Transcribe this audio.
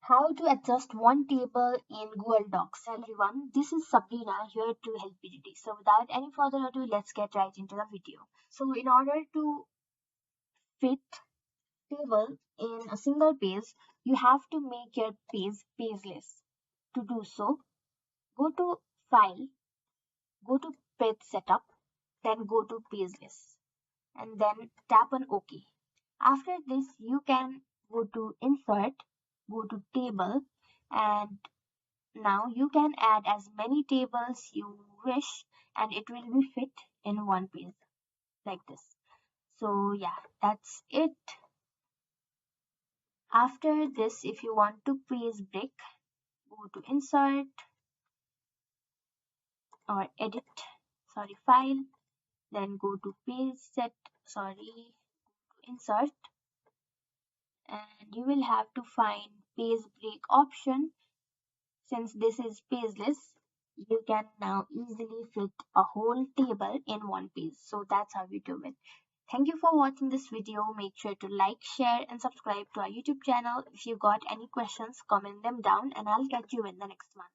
How to adjust one table in Google Docs. Hello everyone, this is Sabrina here to help you today. So without any further ado, let's get right into the video. So in order to fit table in a single page, you have to make your page pageless. To do so, go to File, go to Page Setup, then go to Pageless, and then tap on OK. After this, you can go to Insert, go to Table, and now you can add as many tables you wish and it will be fit in one page like this. So yeah, that's it. After this, if you want to page break, go to insert or edit, file, then go to page set, insert, and you will have to find page break option. Since this is pageless, you can now easily fit a whole table in one page. So that's how you do it. Thank you for watching this video. Make sure to like, share and subscribe to our YouTube channel. If you got any questions, comment them down and I'll catch you in the next one.